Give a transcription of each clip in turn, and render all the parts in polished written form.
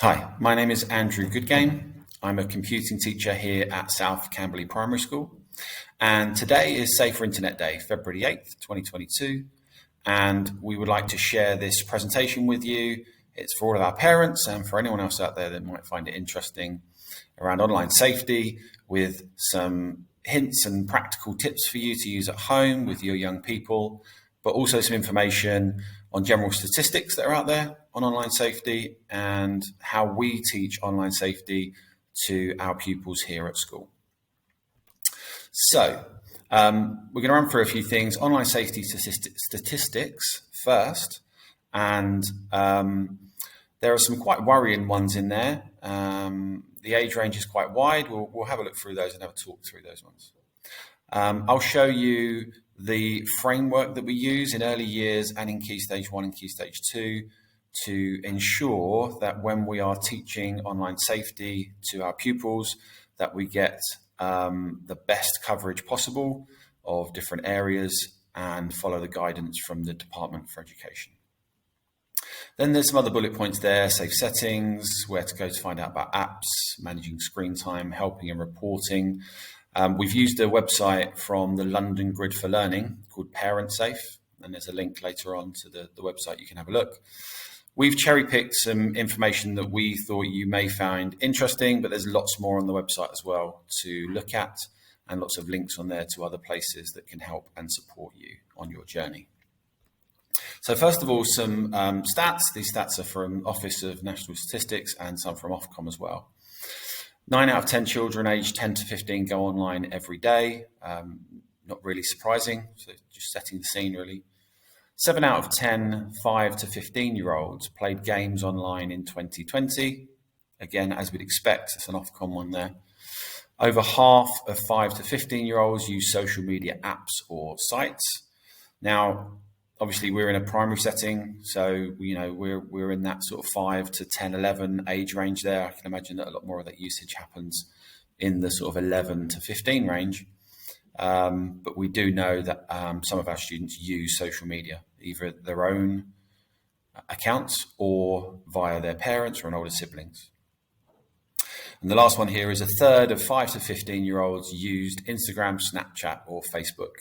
Hi, my name is Andrew Goodgame. I'm a computing teacher here at South Camberley Primary School. And today is Safer Internet Day, February 8th, 2022. And we would like to share this presentation with you. It's for all of our parents and for anyone else out there that might find it interesting around online safety, with some hints and practical tips for you to use at home with your young people, but also some information on general statistics that are out there on online safety and how we teach online safety to our pupils here at school. So we're going to run through a few things. Online safety statistics first, and there are some quite worrying ones in there. The age range is quite wide. We'll have a look through those and have a talk through those ones. I'll show you the framework that we use in early years and in Key Stage 1 and Key Stage 2 to ensure that when we are teaching online safety to our pupils, that we get the best coverage possible of different areas and follow the guidance from the Department for Education. Then there's some other bullet points there: safe settings, where to go to find out about apps, managing screen time, helping and reporting. We've used a website from the London Grid for Learning called Parent Safe, and there's a link later on to the website. You can have a look. We've cherry-picked some information that we thought you may find interesting, but there's lots more on the website as well to look at, and lots of links on there to other places that can help and support you on your journey. So first of all, some stats. These stats are from Office of National Statistics and some from Ofcom as well. 9 out of 10 children aged 10 to 15 go online every day. Not really surprising, so just setting the scene really. 7 out of 10 5 to 15-year-olds played games online in 2020. Again, as we'd expect, it's an Ofcom one there. Over half of 5 to 15-year-olds use social media apps or sites. Now, obviously, we're in a primary setting, so we're in that sort of 5 to 10, 11 age range there. I can imagine that a lot more of that usage happens in the sort of 11 to 15 range. But we do know that some of our students use social media, either their own accounts or via their parents or an older siblings. And the last one here is a third of 5 to 15-year-olds used Instagram, Snapchat, or Facebook.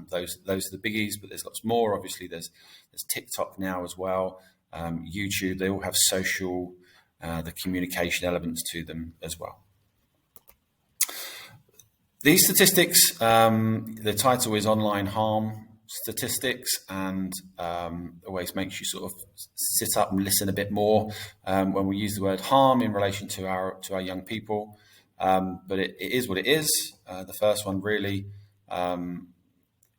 Those are the biggies, but there's lots more. Obviously, there's TikTok now as well, YouTube. They all have social, the communication elements to them as well. These statistics, the title is Online Harm Statistics, and always makes you sort of sit up and listen a bit more when we use the word harm in relation to our young people. But it is what it is. The first one really.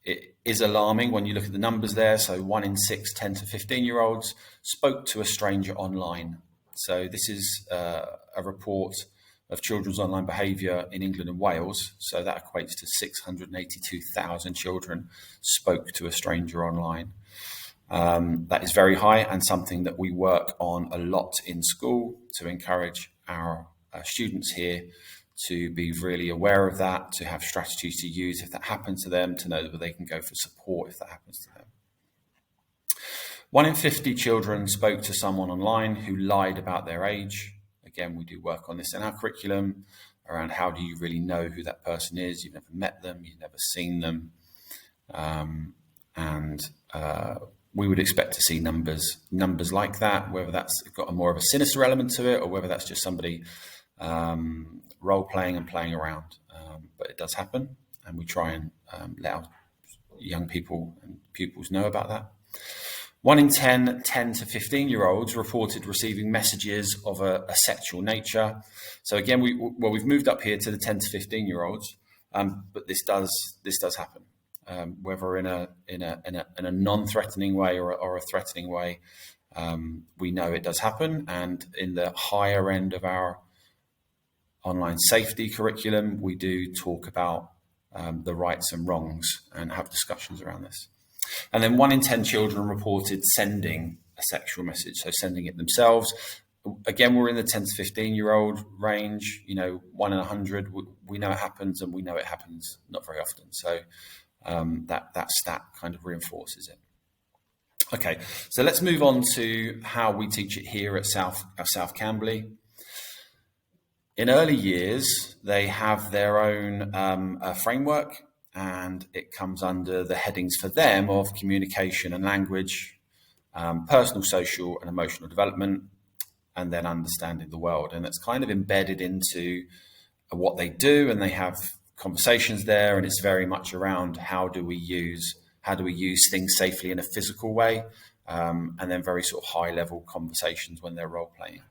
It is alarming when you look at the numbers there. So 1 in 6 10 to 15-year-olds spoke to a stranger online. So this is a report of children's online behaviour in England and Wales. So that equates to 682,000 children spoke to a stranger online. That is very high, and something that we work on a lot in school to encourage our students here to be really aware of that, to have strategies to use if that happens to them, to know that they can go for support if that happens to them. 1 in 50 children spoke to someone online who lied about their age. Again, we do work on this in our curriculum around how do you really know who that person is. You've never met them, you've never seen them. We would expect to see numbers like that, whether that's got a more of a sinister element to it or whether that's just somebody role-playing and playing around. But it does happen, and we try and let our young people and pupils know about that. 1 in 10 10 to 15-year-olds reported receiving messages of a sexual nature. So again, we've moved up here to the 10 to 15-year-olds, but this does happen, whether in a non-threatening way or a threatening way. We know it does happen, and in the higher end of our online safety curriculum, we do talk about the rights and wrongs and have discussions around this. And then 1 in 10 children reported sending a sexual message, so sending it themselves. Again, we're in the 10 to 15-year-old range. 1 in 100, we know it happens, and we know it happens not very often. So that stat kind of reinforces it. Okay, so let's move on to how we teach it here at South Camberley. In early years, they have their own framework, and it comes under the headings for them of communication and language, personal, social, and emotional development, and then understanding the world. And it's kind of embedded into what they do, and they have conversations there, and it's very much around how do we use things safely in a physical way, and then very sort of high level conversations when they're role playing.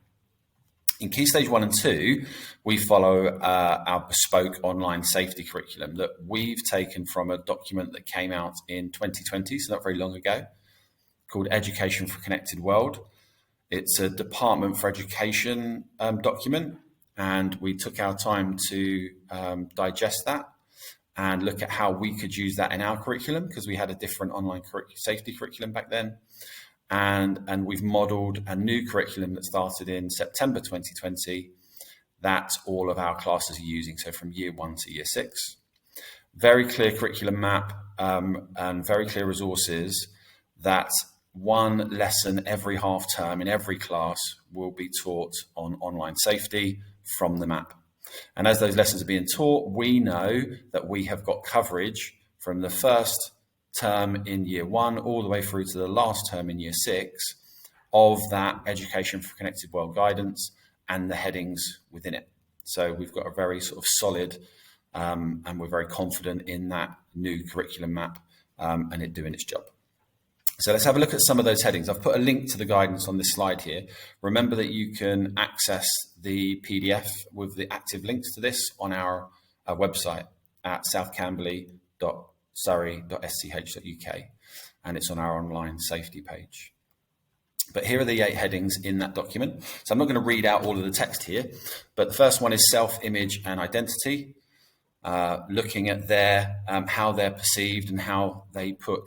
In Key Stage 1 and 2, we follow our bespoke online safety curriculum that we've taken from a document that came out in 2020, so not very long ago, called Education for a Connected World. It's a Department for Education document, and we took our time to digest that and look at how we could use that in our curriculum, because we had a different online safety curriculum back then. And we've modelled a new curriculum that started in September 2020 that all of our classes are using, so from year 1 to year 6. Very clear curriculum map and very clear resources that one lesson every half term in every class will be taught on online safety from the map. And as those lessons are being taught, we know that we have got coverage from the first term in year 1 all the way through to the last term in year 6 of that Education for Connected World guidance and the headings within it. So we've got a very sort of solid and we're very confident in that new curriculum map and it doing its job. So let's have a look at some of those headings. I've put a link to the guidance on this slide here. Remember that you can access the PDF with the active links to this on our website at southcamberley.surrey.sch.uk, and it's on our online safety page. But here are the 8 headings in that document. So I'm not going to read out all of the text here, but the first one is self-image and identity, looking at their how they're perceived and how they put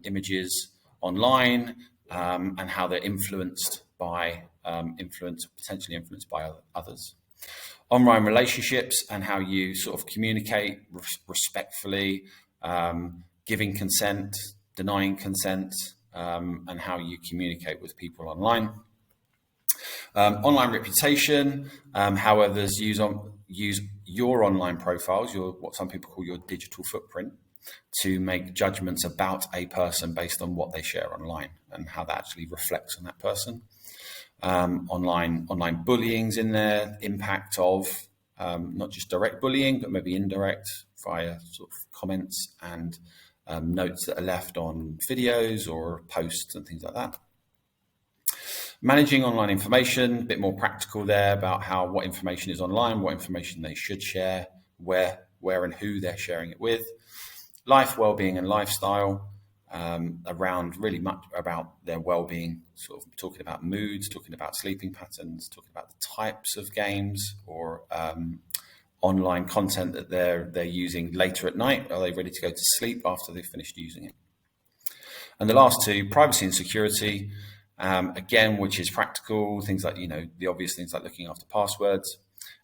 images online, and how they're potentially influenced by others. Online relationships and how you sort of communicate respectfully, giving consent, denying consent, and how you communicate with people online. Online reputation, how others use your online profiles, what some people call your digital footprint, to make judgments about a person based on what they share online and how that actually reflects on that person. Online bullying's in there, impact of not just direct bullying, but maybe indirect via sort of comments and notes that are left on videos or posts and things like that. Managing online information, a bit more practical there about what information is online, what information they should share, where and who they're sharing it with. Life, well-being and lifestyle, around really much about their well-being, sort of talking about moods, talking about sleeping patterns, talking about the types of games or online content that they're using later at night. Are they ready to go to sleep after they've finished using it? And the last 2, privacy and security, again, which is practical, things like, the obvious things like looking after passwords.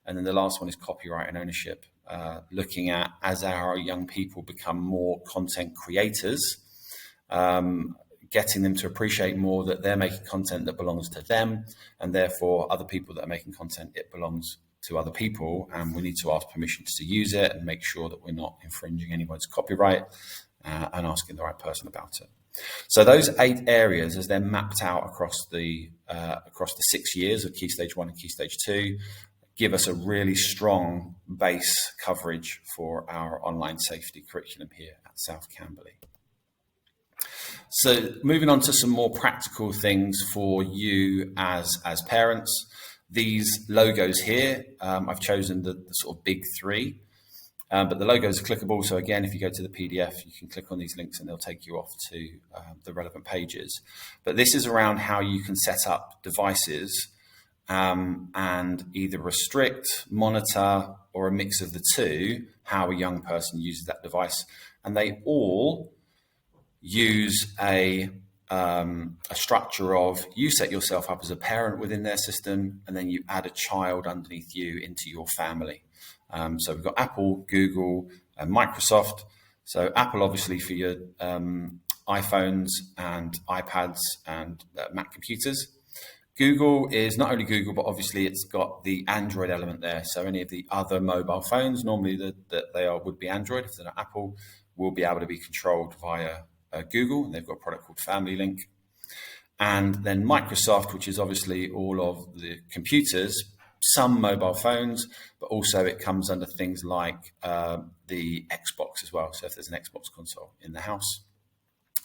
And then the last one is copyright and ownership, looking at, as our young people become more content creators, getting them to appreciate more that they're making content that belongs to them, and therefore other people that are making content, it belongs to other people, and we need to ask permissions to use it and make sure that we're not infringing anyone's copyright and asking the right person about it. So those 8 areas, as they're mapped out across the 6 years of Key Stage 1 and Key Stage 2, give us a really strong base coverage for our online safety curriculum here at South Camberley. So moving on to some more practical things for you as parents. These logos here, I've chosen the sort of big 3, but the logos are clickable. So again, if you go to the PDF, you can click on these links and they'll take you off to the relevant pages. But this is around how you can set up devices and either restrict, monitor, or a mix of the 2, how a young person uses that device. And they all use a structure of, you set yourself up as a parent within their system, and then you add a child underneath you into your family. So we've got Apple, Google, and Microsoft. So Apple, obviously, for your iPhones and iPads and Mac computers. Google is not only Google, but obviously it's got the Android element there. So any of the other mobile phones, normally that they would be Android, if they're not Apple, will be able to be controlled via Google. And they've got a product called Family Link. And then Microsoft, which is obviously all of the computers, some mobile phones, but also it comes under things like the Xbox as well. So if there's an Xbox console in the house.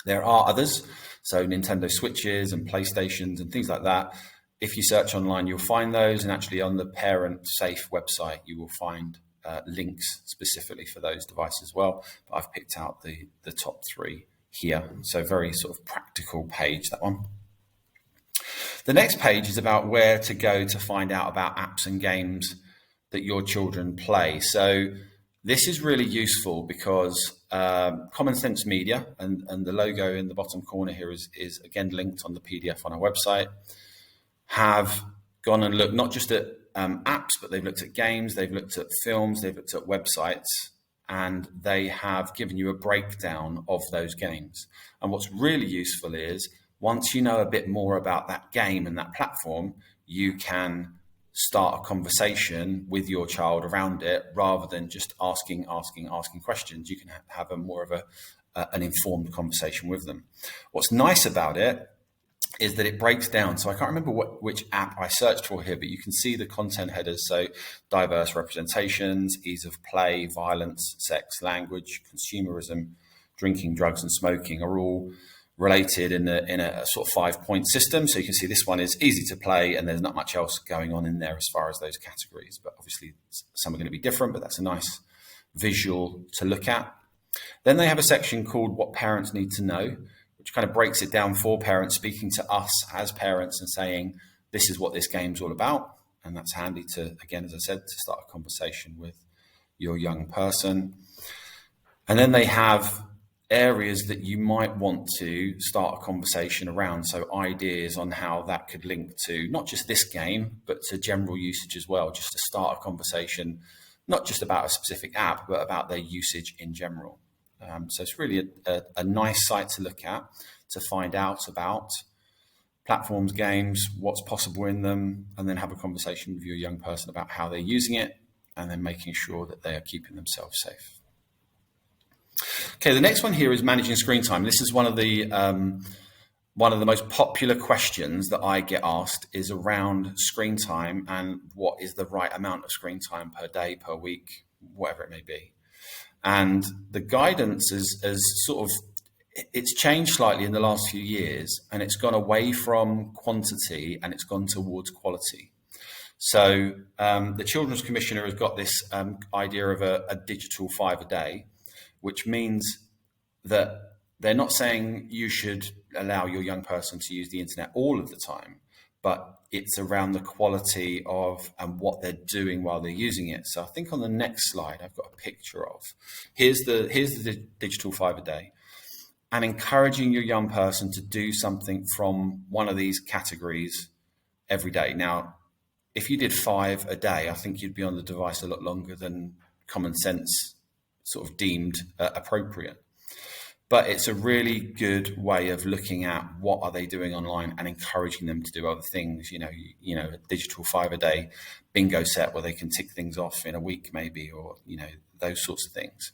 There are others, so Nintendo Switches and PlayStations and things like that. If you search online, you'll find those, and actually on the Parent Safe website, you will find links specifically for those devices as well. But I've picked out the top 3 here, so very sort of practical page, that one. The next page is about where to go to find out about apps and games that your children play. So this is really useful because Common Sense Media, and the logo in the bottom corner here is again linked on the PDF on our website, have gone and looked not just at apps, but they've looked at games, they've looked at films, they've looked at websites, and they have given you a breakdown of those games. And what's really useful is once you know a bit more about that game and that platform, you can start a conversation with your child around it rather than just asking questions. You can have a more of an informed conversation with them. What's nice about it is that it breaks down. So I can't remember which app I searched for here, but you can see the content headers. So diverse representations, ease of play, violence, sex, language, consumerism, drinking, drugs, and smoking are all related in a sort of 5-point system. So you can see this one is easy to play and there's not much else going on in there as far as those categories. But obviously some are going to be different, but that's a nice visual to look at. Then they have a section called What Parents Need to Know, which kind of breaks it down for parents, speaking to us as parents and saying, this is what this game's all about. And that's handy to, again, as I said, to start a conversation with your young person. And then they have areas that you might want to start a conversation around. So ideas on how that could link to not just this game, but to general usage as well, just to start a conversation, not just about a specific app, but about their usage in general. So it's really a nice site to look at to find out about platforms, games, what's possible in them, and then have a conversation with your young person about how they're using it, and then making sure that they are keeping themselves safe. Okay, the next one here is managing screen time. This is one of the most popular questions that I get asked is around screen time and what is the right amount of screen time per day, per week, whatever it may be. And the guidance is sort of, it's changed slightly in the last few years, and it's gone away from quantity and it's gone towards quality. So the Children's Commissioner has got this idea of a digital 5 a day, which means that they're not saying you should allow your young person to use the internet all of the time, but it's around the quality of and what they're doing while they're using it. So I think on the next slide, I've got a picture of, here's the digital 5 a day, and encouraging your young person to do something from one of these categories every day. Now, if you did 5 a day, I think you'd be on the device a lot longer than common sense sort of deemed appropriate. But it's a really good way of looking at what are they doing online and encouraging them to do other things. You know, a digital 5 a day bingo set where they can tick things off in a week maybe, or, those sorts of things.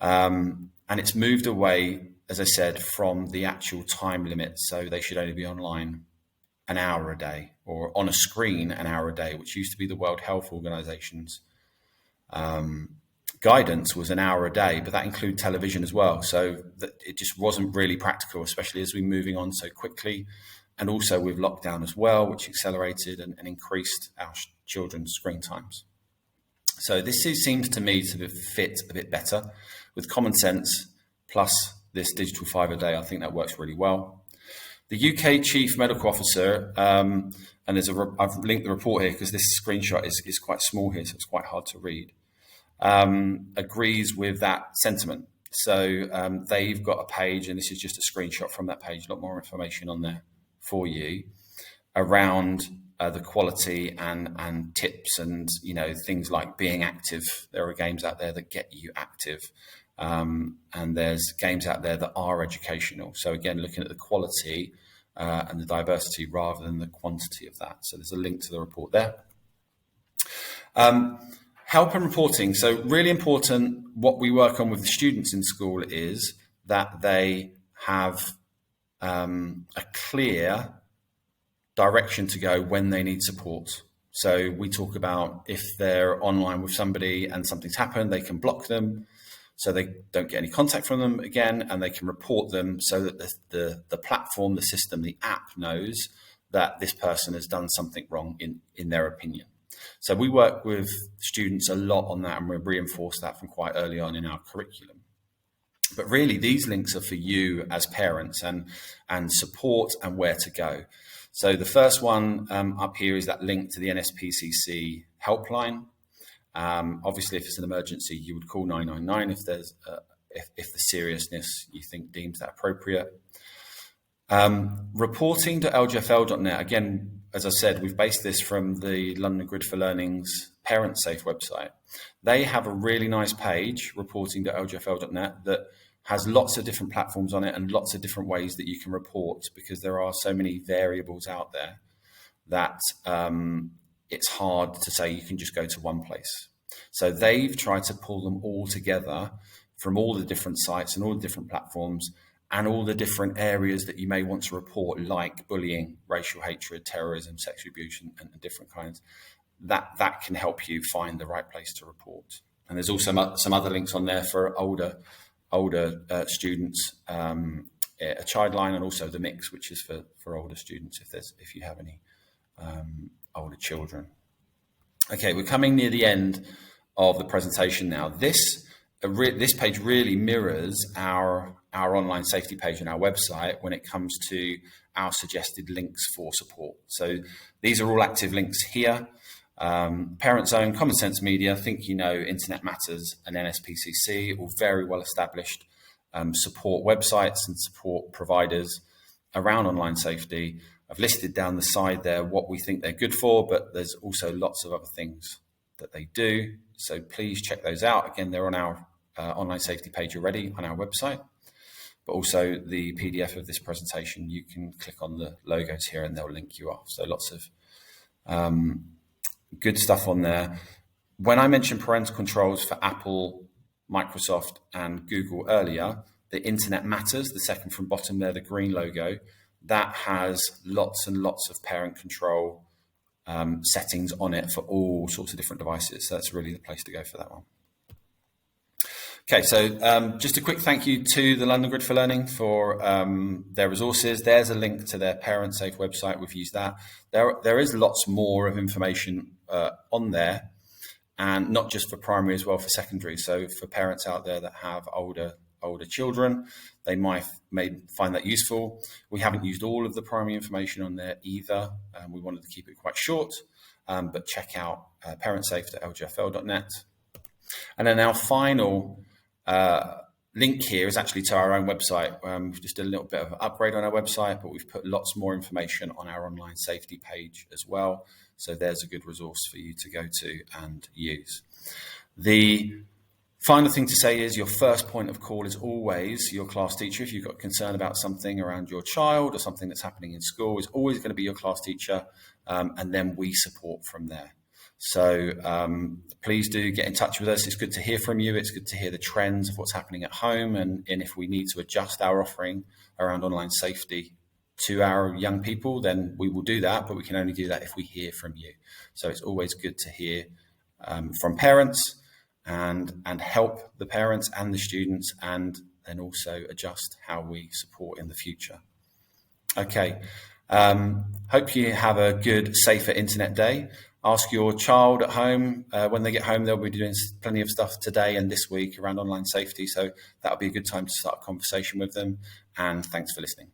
And it's moved away, as I said, from the actual time limit. So they should only be online an hour a day, or on a screen an hour a day, which used to be the World Health Organization's guidance was an hour a day, but that included television as well. So that it just wasn't really practical, especially as we're moving on so quickly. And also with lockdown as well, which accelerated and increased our children's screen times. So this seems to me to fit a bit better with common sense plus this digital 5 a day. I think that works really well. The UK Chief Medical Officer, and I've linked the report here because this screenshot is quite small here, so it's quite hard to read. Agrees with that sentiment. So they've got a page, and this is just a screenshot from that page, a lot more information on there for you around the quality and tips and things like being active. There are games out there that get you active, and there's games out there that are educational. So again, looking at the quality and the diversity rather than the quantity of that. So there's a link to the report there. Help and reporting. So really important, what we work on with the students in school is that they have a clear direction to go when they need support. So we talk about if they're online with somebody and something's happened, they can block them so they don't get any contact from them again, and they can report them so that the platform, the system, the app knows that this person has done something wrong in their opinion. So we work with students a lot on that, and we reinforce that from quite early on in our curriculum. But really, these links are for you as parents and support and where to go. So the first one up here is that link to the NSPCC helpline. Obviously, if it's an emergency, you would call 999 if there's if the seriousness you think deems that appropriate. Reporting.ljfl.net. Again, as I said, we've based this from the London Grid for Learning's Parent Safe website. They have a really nice page, reporting.ljfl.net, that has lots of different platforms on it and lots of different ways that you can report, because there are so many variables out there that it's hard to say you can just go to one place. So they've tried to pull them all together from all the different sites and all the different platforms and all the different areas that you may want to report, like bullying, racial hatred, terrorism, sexual abuse, and different kinds. That can help you find the right place to report. And there's also some other links on there for older students, a child line, and also the mix, which is for older students if you have any older children. Okay, we're coming near the end of the presentation now. This page really mirrors our online safety page on our website when it comes to our suggested links for support. So these are all active links here. Parent Zone, Common Sense Media, Think You Know, Internet Matters, and NSPCC, all very well established support websites and support providers around online safety. I've listed down the side there what we think they're good for, but there's also lots of other things that they do. So please check those out. Again, they're on our online safety page already on our website, but also the PDF of this presentation, you can click on the logos here and they'll link you off. So lots of good stuff on there. When I mentioned parental controls for Apple, Microsoft, and Google earlier, the Internet Matters, the second from bottom there, the green logo, that has lots and lots of parent control settings on it for all sorts of different devices. So that's really the place to go for that one. Okay, so just a quick thank you to the London Grid for Learning for their resources. There's a link to their Parent Safe website. We've used that. There is lots more of information on there, and not just for primary, as well for secondary. So for parents out there that have older children, they may find that useful. We haven't used all of the primary information on there either. We wanted to keep it quite short, but check out parentsafe.ljfl.net. And then our final link here is actually to our own website. We've just did a little bit of an upgrade on our website, but we've put lots more information on our online safety page as well. So there's a good resource for you to go to and use. The final thing to say is your first point of call is always your class teacher. If you've got concern about something around your child or something that's happening in school, it's always going to be your class teacher, and then we support from there. So please do get in touch with us. It's good to hear from you. It's good to hear the trends of what's happening at home, and if we need to adjust our offering around online safety to our young people, then we will do that, but we can only do that if we hear from you. So it's always good to hear from parents and help the parents and the students, and then also adjust how we support in the future. Okay, hope you have a good, safer internet day. Ask your child at home, when they get home, they'll be doing plenty of stuff today and this week around online safety. So that'll be a good time to start a conversation with them. And thanks for listening.